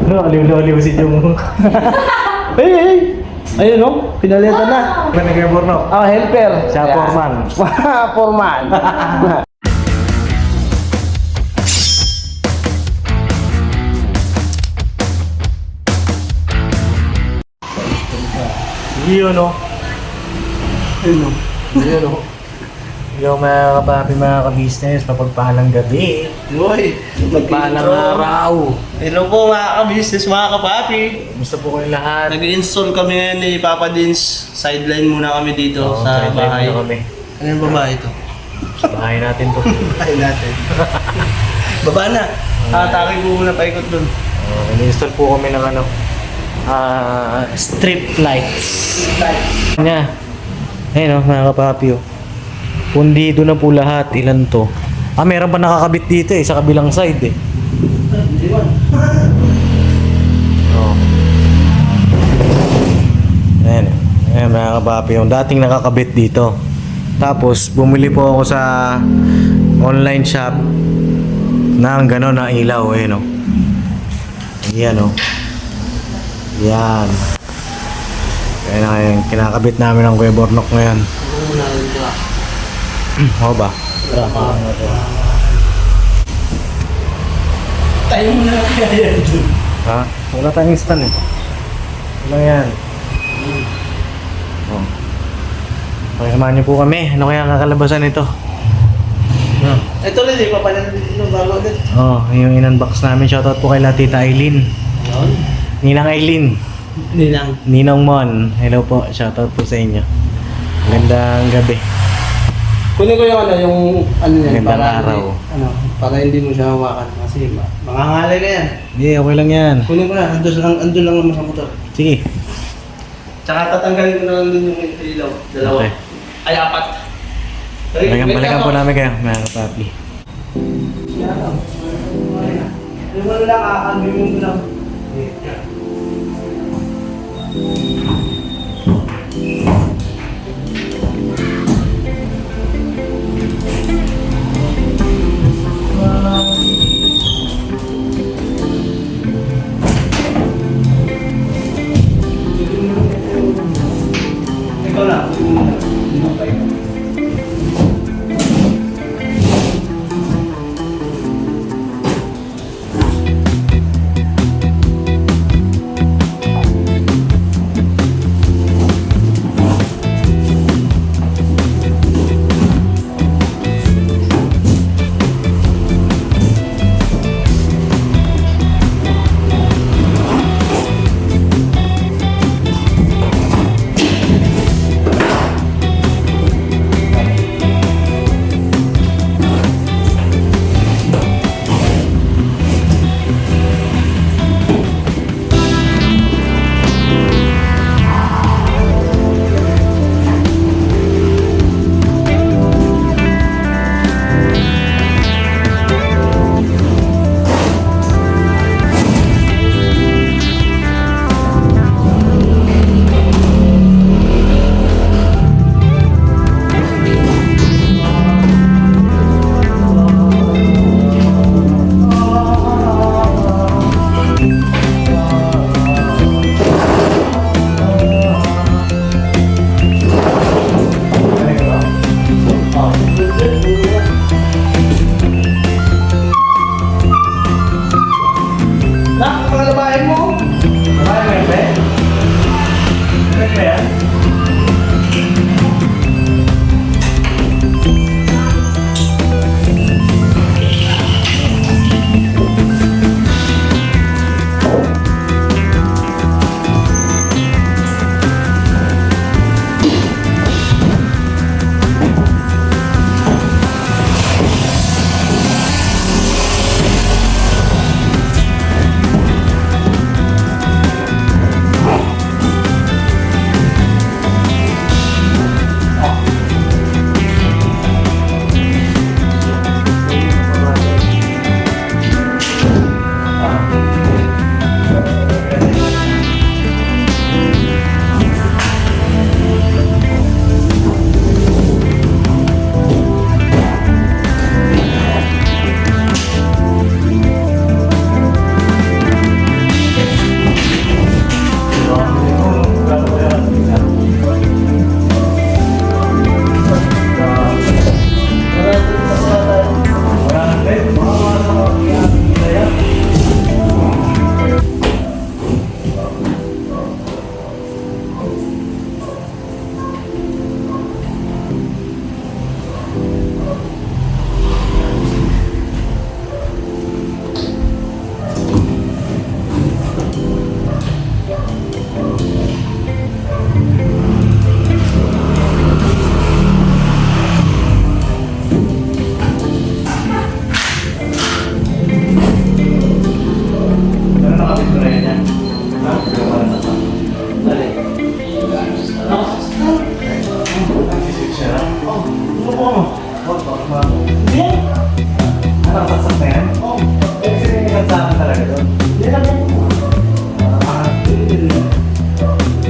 No, aliw-aliw si Jung. Hey! Ayun no, pinalitan na. Nag-Bornok. Ah, helper. Siya, foreman. Foreman. Yun no. Yun no. Yun no. Yung mga kapapi, mga ka-business, mapagpahalang gabi. Uy, Mapagpahalang araw. hello po mga ka-business, mga kapapi. Gusto po kayo lahat. Nag-install kami ngayon ni Papa Dins. Sideline muna kami dito sa sideline bahay. muna kami. Ano yung babae ito? Sa bahay natin to. Bahay natin. Baba na. Atake ko muna paikot dun. In-install po kami ng ano, strip lights. Nya. Ayun o, mga kapapi o. Pundido na po lahat. Ilan to? Ah, meron pa nakakabit dito eh, sa kabilang side eh. Oh. Ayan. Ayan mga kapapi, yung dating nakakabit dito. Tapos, bumili po ako sa online shop ng gano'n na ilaw. Ayan o. Ayan o. Yan. Kaya na yung kinakabit namin ng Kuya Bornok ngayon. Oo ba? Tayo muna na kaya yan dun. Ha? Wala tayong instant eh. Wala yan. Oh. Okay, samahan niyo po kami. Ano kaya ang kakalabasan nito? Ito ulit eh, papalan dito bago ulit. Oh, yung in-unbox namin. Shoutout po kay Tita Aileen. Yun. Ninang Aileen. Ninang. Ninong Mon. Hello po. Shoutout po sa inyo. Magandang gabi. Kunin ko yung ano yan. Magandang para araw. Para hindi mo siya hawakan. Kasi mangangalay na yan. Hindi, okay lang yan. Kunin ko na, andun lang naman sa motor. Sige. Tsaka tatanggalin ko na lang din yung ilaw. Dalawa. Okay. Ay, apat. Balikan po namin kayo, mga kapapi. Ano mo lang, aagawin mo lang. Ikaw lang.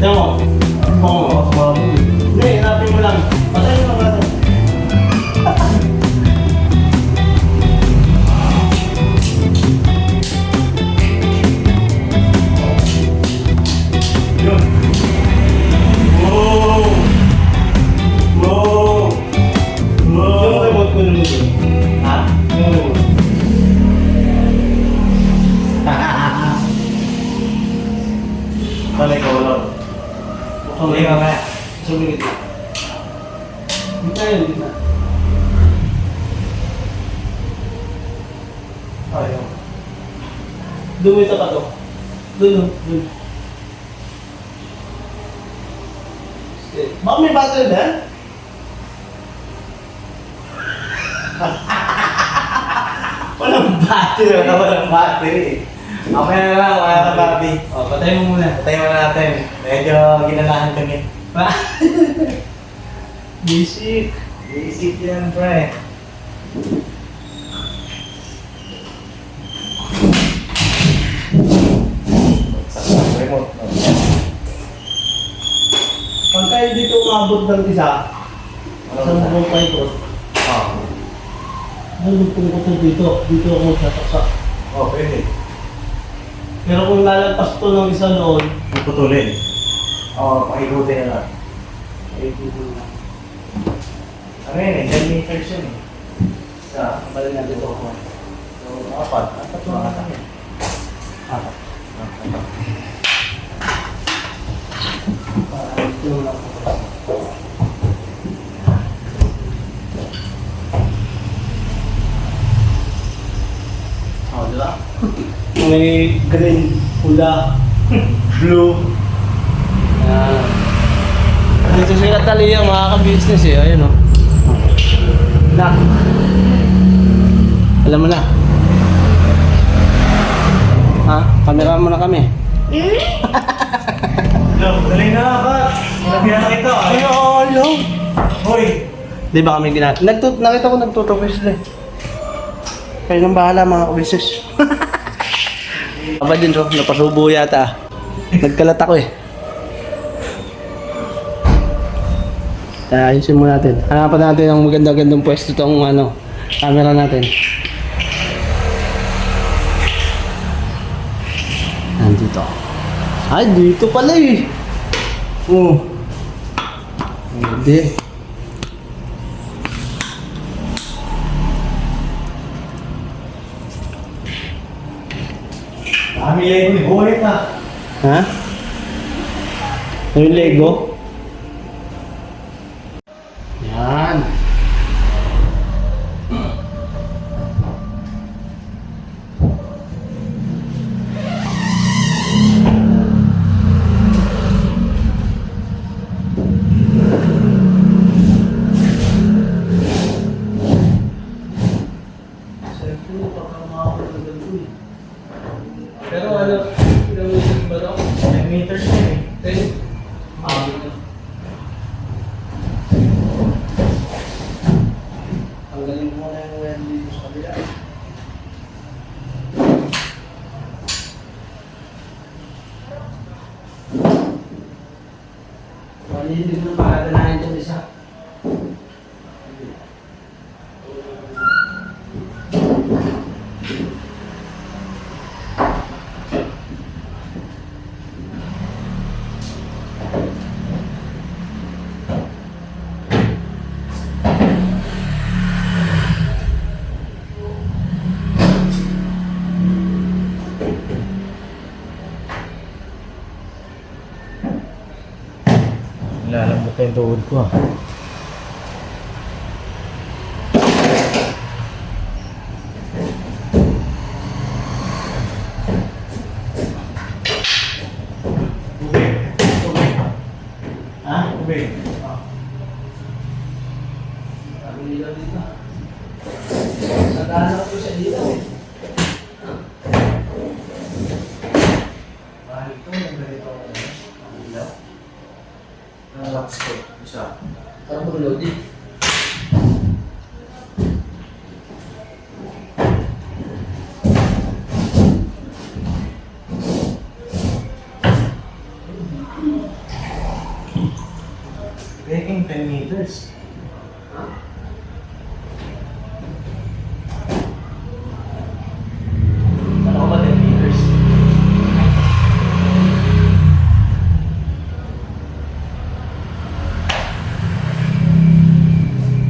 Tignan mo. Hindi, hanapin mo lang. Patayin mo lang natin. Yun. Wow! Wow! Wow! Yung remote ko naman yun. Ha? Yung remote. Talay ko ulo. Okay, mamaya. Sumingit na. Hindi tayo, hindi na. Ayaw. Dumita ka to. Doon. Baka may battery na? Walang battery. Walang battery. Okay na lang, mga kababi. O, patay mo muna. Patayin mo na natin. Medyo ginanahan kami. Basic. Isip yan, pre. Sa remote. Pag tayo dito umabot ng isa, sa mabong pa ito, Oh. nalugtong ko ito dito. Dito ako magsataksak. Oh, pwede. Pero kung lalagpas to ng isa doon, Puputulin. Oo, pakikutin na lang. ay dito na. Ano yun eh, 10 meters yun eh. Sa, balik natin ito. So, apat. Apat lang ata yun. Apat. Apat. Ito lang. Oh, diba? May green, pula, blue. Dito si Natalia, mga ka-business eh. Ayun o. Nak. Alam mo na. Ha? Kamera mo na kami. Dali na, apat. Lagyan na kita. Ay, hello. Hoy! Di ba kami nakita ko nagtutupis sila eh. Kayo nang bahala mga ka-business. Aba din, napasubo yata. Nagkalat ako eh. Ayusin mo natin. Hanapan natin ang maganda-gandang pwesto itong camera natin. Nandito. Ay, dito pala eh. Oh. Hindi. Dami Lego ni Boy na. Ha? Yung Lego? Yan. Pero ilang meters ba daw? 10 meters na eh. 10? Tanggalin mo na yung wire dito sa kabila. Malilig ng parada na dyan isa. Lalambot na yung tuhod ko ah. Ha? Tubig. Sabi nila dito. Naghahanap ko siya dito eh. Bahay ko, yung ganito ako. Ang ilaw. Relax ko. Isa. Parang mag-loading. Breaking 10 meters. Ano ka ba 10 meters?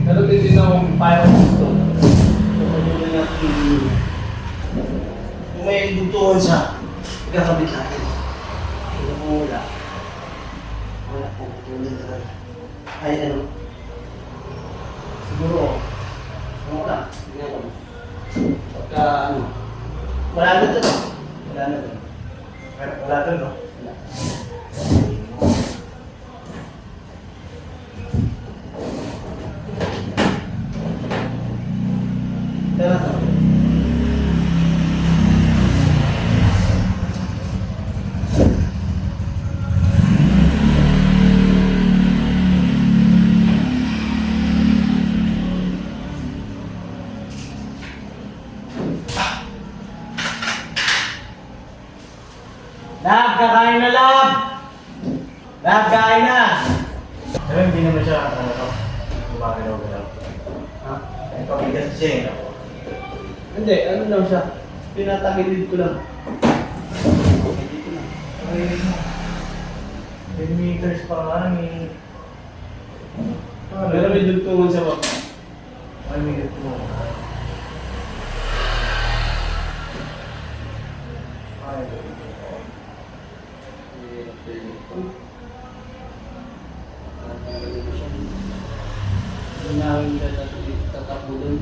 Pero din akong payo gusto. Kung may buntuhan siya, ikakabit natin. Kung wala, wala po putulin talaga. Ay ano, siguro, kung wala, tingnan ko. Pagka ano, wala na ito. Wala na ito. Wala doon, no? Wala. Tara na. Lab, kakain na lab! Lab, kain na! Pero hindi naman siya, ano to, gumagalaw-galaw. Ha? Ay, pabigas siya eh. Hindi, ano lang siya. Pinatagilid ko lang. Dito lang. Ay, 10 meters pa lang eh. Pero may dugtungan siya ba? Ay, may ito mo. Ay, Hindi namin tatakbo dun.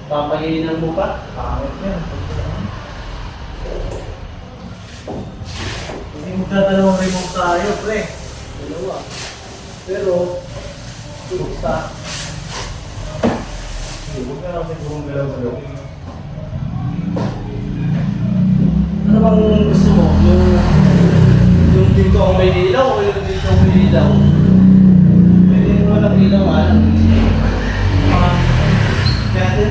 Papahinan mo pa? pangit yan. Hindi mo tatanong remote tayo, pre. Dalawa. Pero, buksa. Huwag na lang siguro galaw-galaw. Ano bang gusto mo? Yung dito ang may ilaw o yung dito ang may ilaw? Pwede mo walang ilaw, ano? Dati?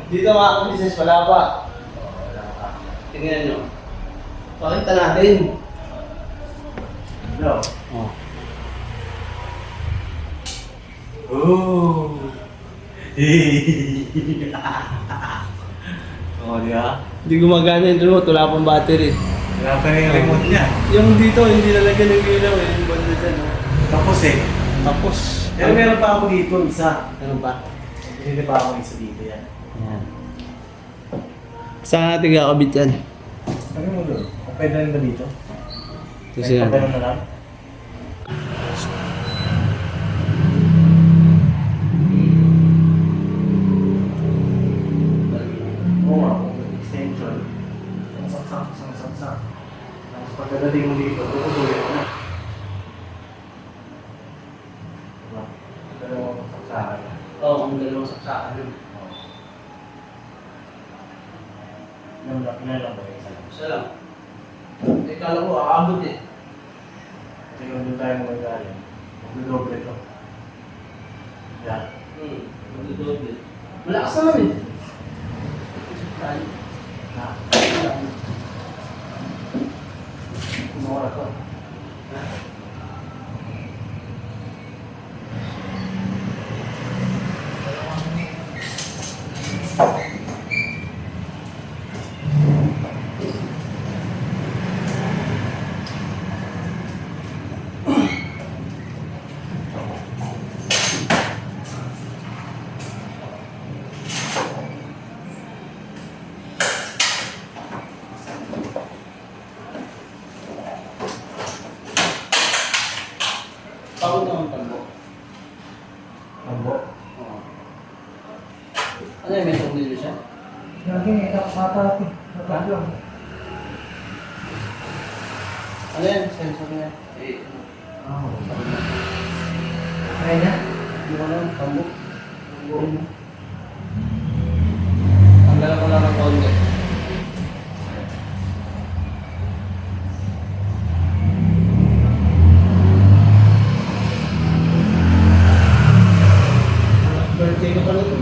Dito mga business, wala pa. Tingnan nyo. Pakita natin. No. Oh. Oh. Oh, di ba? Hindi gumagana yung remote, wala pang battery. Wala pa rin yung remote niya. Yung dito, hindi nalagyan ng ilaw eh. Yung banda dyan. Oh. Tapos eh. Tapos, Pero meron pa ako dito, isa. ano pa? Hindi pa ako isa dito yan. Ayan. Saan natin kakabit yan? Sabi mo doon, pwede rin ba dito? Kasi yan. Pwede na lang. Oo nga, extension. Isang saksak. Tapos pagkadating mo dito, tutuloy mo na. Diba? Dalawang saksakan. Oo, ang dalawang saksakan yun. Ilan lang ba yung isa lang? Isa lang. Eh, kala ko, aabot eh. Kasi kung doon tayo magaling, magdodoble ito. Yan. Magdodoble. Malakas naman eh. Tayo. Ha? Kumura to. Pagod naman tambo. Tambo. Oo. Ano yung may tornilyo siya? Laging itakapata ito. Nataglang. Ano yan? Sensor niya. Eh, Ah, kaya niya? hindi ko alam. Tambo. Tambo. Tanggalan ko lang ng konti. Birthday ko pala ito.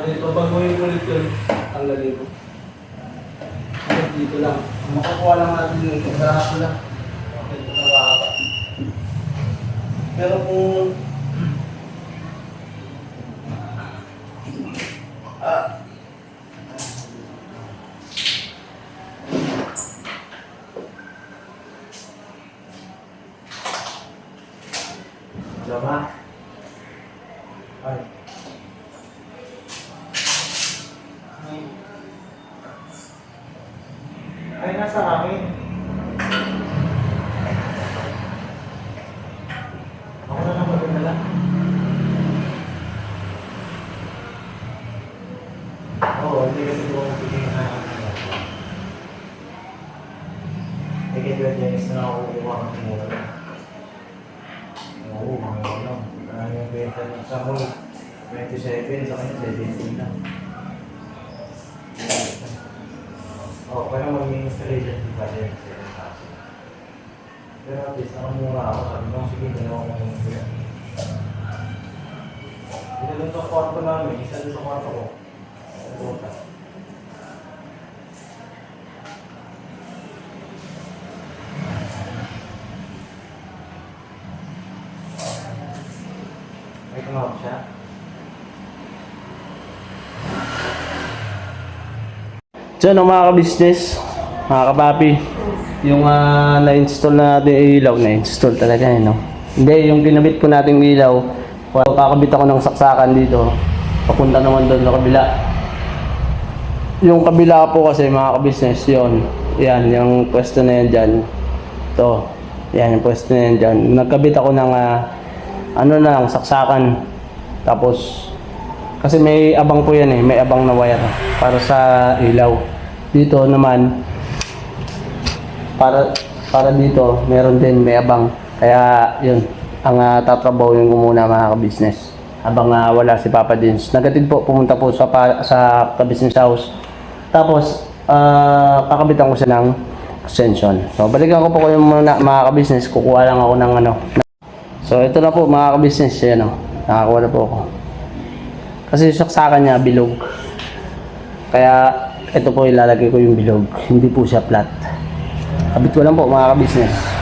dito, pag ulit yun, tanggalin ko. Dito lang. Makukuha lang natin yung pagkakaso lang. Dito na mahaba. Pero kung Lama. Ay. Ay, nasa akin. Ako na lang magdala. Oo, hindi kasi ko pipigil na Eke 20 na ako kukuha ng mura. Oo, mga ano. Yung benta ng sa mall, 27, sa kanya 17 lang. Oo, kaya mag-installation fee pa din 7,000. Pero at least nakamura ako, sabi ko, sige, dalawa ko yung kuya. Ito dun sa kwarto namin, isa dun sa kwarto ko. Sa may tumawag siya. so, ano mga ka-business, mga kapapi, yung na-install na natin yung ilaw, na-install talaga no? Hindi, yung ginamit ko natin ilaw, kakabit ako ng saksakan dito, papunta naman doon sa kabila. Yung kabila po kasi mga ka-business, yun, yan, yung pwesto na yan dyan, ito, yan, yung pwesto na yan dyan. Nagkabit ako ng, saksakan, tapos, kasi may abang po yan may abang na wire para sa ilaw. Dito naman para dito meron din may abang. Kaya yun ang tatrabahuin ko muna mga ka-business. Habang wala si Papa Dins. Nagatid po, pumunta po sa ka-business house. Tapos kakabitan ko siya ng extension. So balikan ko po kayo muna mga ka-business. Kukuha lang ako ng So ito na po mga ka-business. Yan nakakuha na po ako. Kasi saksakan niya bilog. Kaya ito po ilalagay ko yung bilog. Hindi po siya flat. Kabit ko lang po mga ka-business.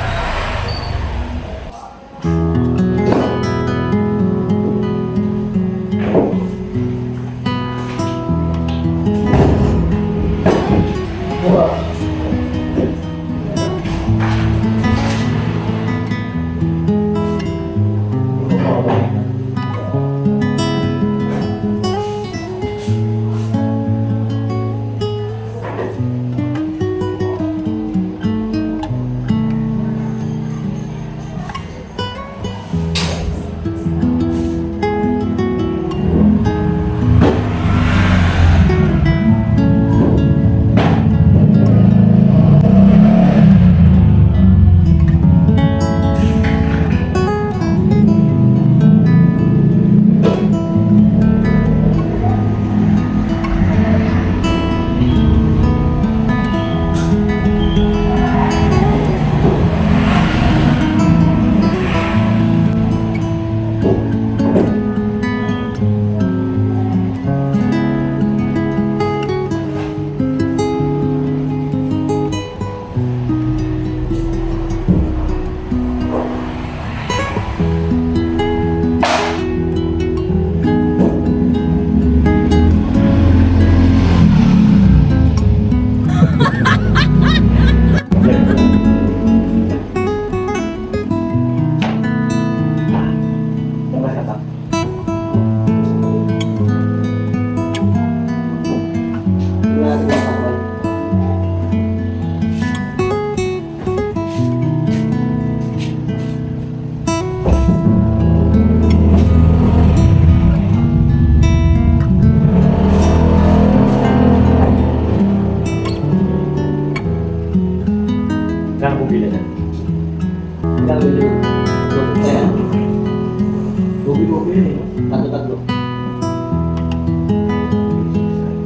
Tatlo.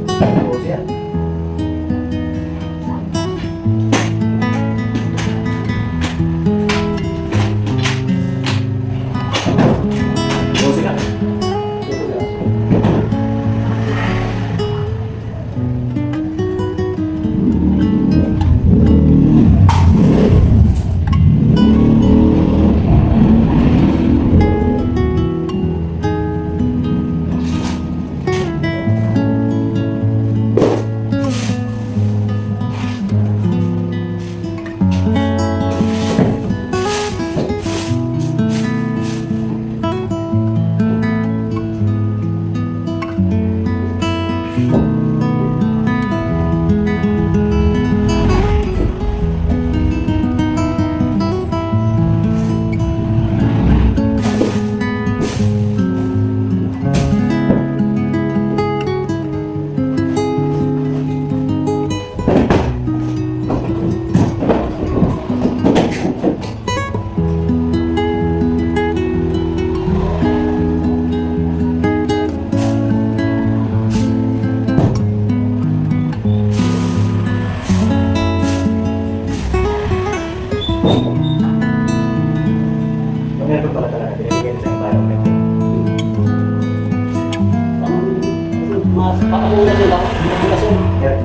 Tapos yan. Tapos yan.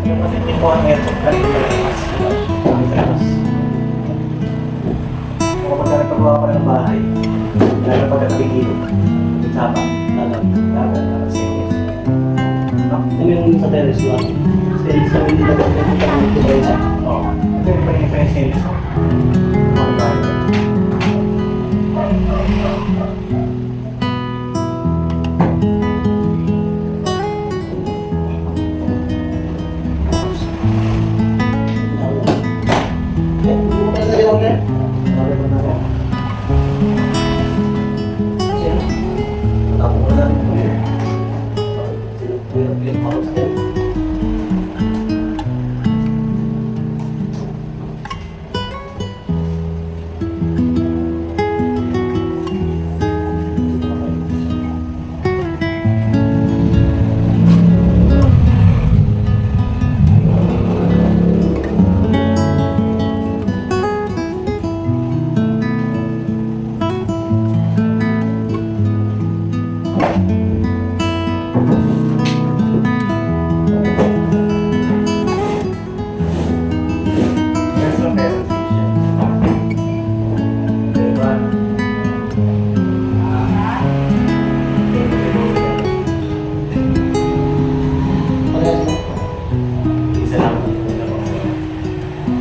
Yung kasi yung po ang airport, galing ko lang mas. Kung kapag nagpagawa ka ng bahay, lalo pag nabigil, sama, lagat, series. Ano yung sa terrace lang? Sa hindi na ba ito? Oo. Ito yung pa yung series. Mga bahay.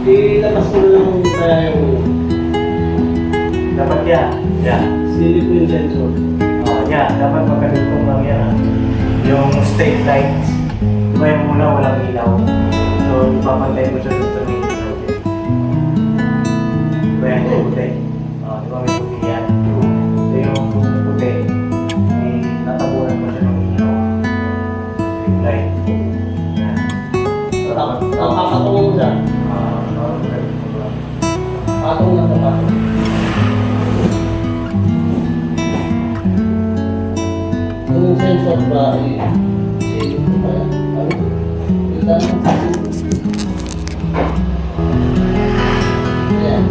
Ilabas mo na lang kaya yung Dapat silip mo yung sensor. dapat magkadugtong lang yan. Yung state lights, di ba yung muna walang ilaw? So, ipapantay mo siya sa may ilaw din. Di ba yan yung puti? Di ba may puti yan? So, yung puti, tatabunan mo siya ng ilaw. Street light. Yan. Kakatong mo siya. Patong lang sa patong. Yung sensor ba ay silip mo kaya? Ano? Kita mo. Ayan.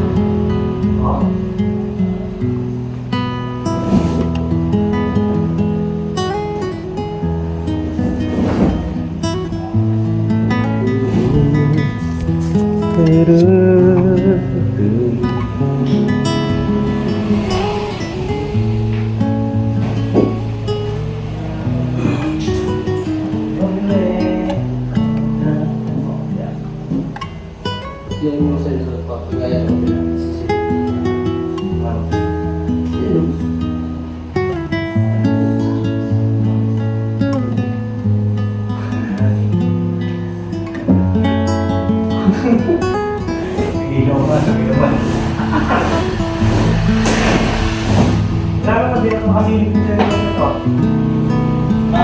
Yung sensor pa, kaya mo sisip. Yun. Ilaw ka, sabi naman. Grabe pa din ako makasilip yung sensor na to. Ha?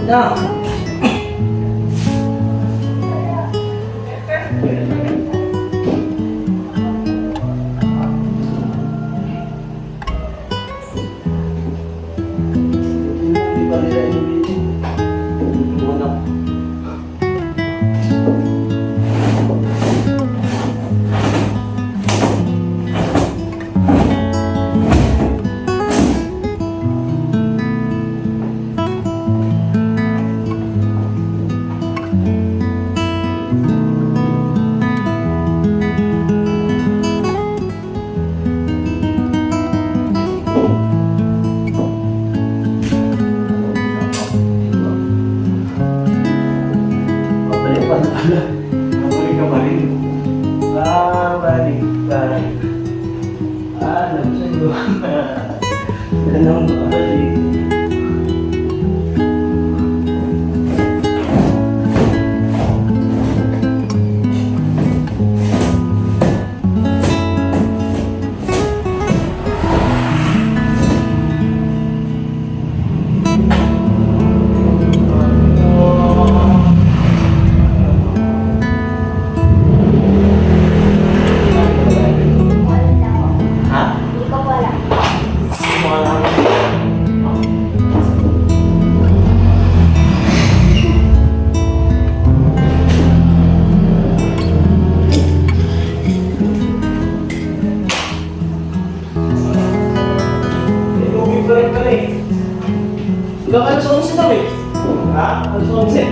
Na. Ganun kasi. Ha? Hanggang alas 11 daw eh. Ha? Alas 11.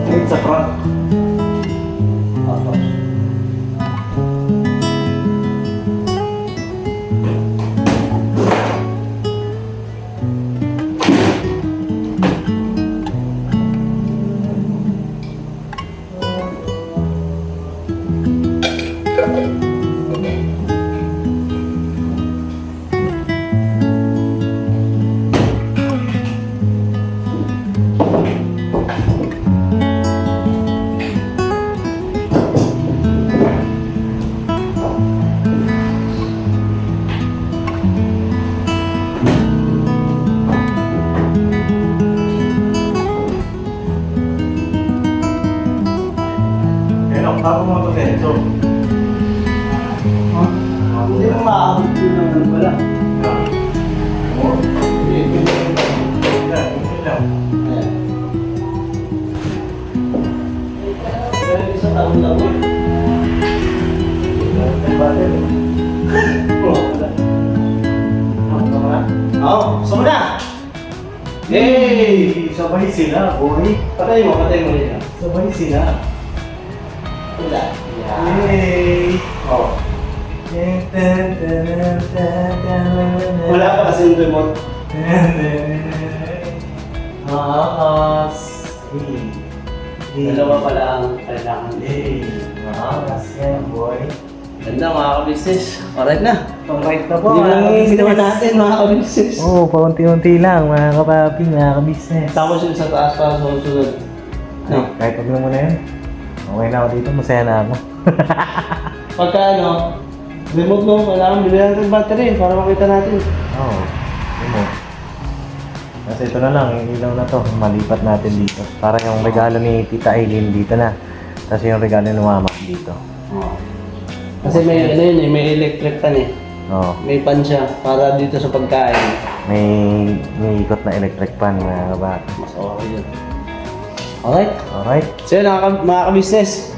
Wait sa front. Bago mo ito sensor. Hindi mo maabot yun naman pala. Pero isang taon lang eh. Oo, sama na! Hey! Sabay sila, boy. Patay mo rin. Sabay sila. Wala. Yay! Oh. Wala pa kasi yung remote. Makas. Dalawa pala ang kailangan. Makas yan, boy. Ganda mga ka-business. Alright na. Alright na po. Hindi lang yung ginawa natin mga ka-business. Oo, paunti-unti lang, mga kapapi, mga ka-business. Tapos yung sa taas para sa susunod. Kahit pag mo na yun. Okay na ako dito, masaya na ako. Pagka remote mo, kailangan bilhin natin battery para makita natin. Oo, mo. Kasi ito na lang, yung ilaw na to, malipat natin dito. Para yung regalo ni Tita Aileen dito na. Tapos yung regalo ni Mama dito. Kasi may may electric pan eh. Oo. May pan siya para dito sa pagkain. May ikot na electric pan, mga kabata. Mas okay yun. Alright. Alright. So yun mga ka-business.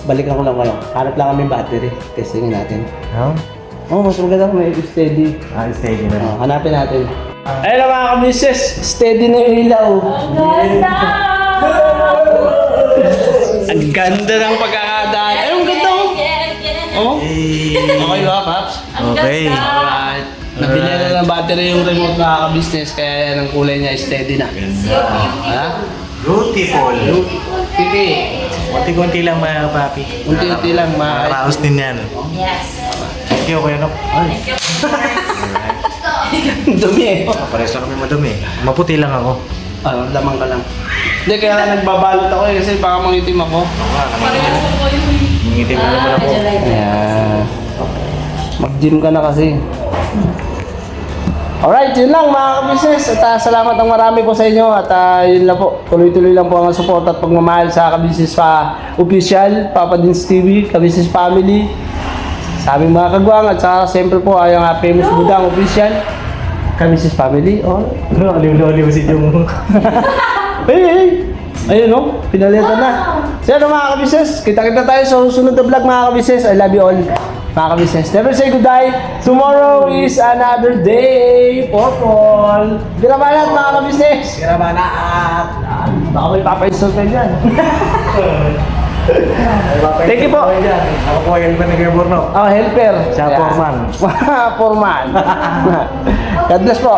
Balikan ko lang kayo. Hanap lang kami battery. Testingin natin. No? Mas maganda kung may steady. Steady na. Hanapin natin. Ayun na mga ka-business. Steady na yung ilaw. Ang ganda ng pagkakadaan. Ay, ang ganda oh. Oh? Okay ba, Paps? Okay. Alright. Nabili na ng battery yung remote mga ka-business kaya yan ang kulay niya steady na. Ha? Beautiful. Titi. Kunti-kunti lang, mga kapapi. Unti-unti lang Makaraos din yan. Yes. Thank you, Kuya Nok. Thank you. Dumi eh. Pares na kami madumi. Maputi lang ako. Lamang ka lang. Hindi, kaya nagbabalot ako eh kasi baka mangitim ako. Nangitim na naman ako. Ayan. Mag-gym ka na kasi. Alright, yun lang mga ka-business. At salamat ng marami po sa inyo. At yun lang po, tuloy-tuloy lang po ang support at pagmamahal sa ka-business official, Papa Dins TV, ka-business family, sa aming mga kagwang. At saka siyempre po ay ang famous Budang official, ka-business family. Oh. Aliw-aliw si Jung. Hey! Ayun no, pinalitan na. So yun mga ka-business, kita-kita tayo sa susunod na vlog mga ka-business. I love you all. Mga ka-business, never say goodbye. Tomorrow is another day for all. Birabanat mga ka-business. Birabanat. Baka may papa-install kayo dyan. Thank you po. Ako po ay helper ni Kuya Borno. Oh, helper. Siya foreman. Foreman. God bless po.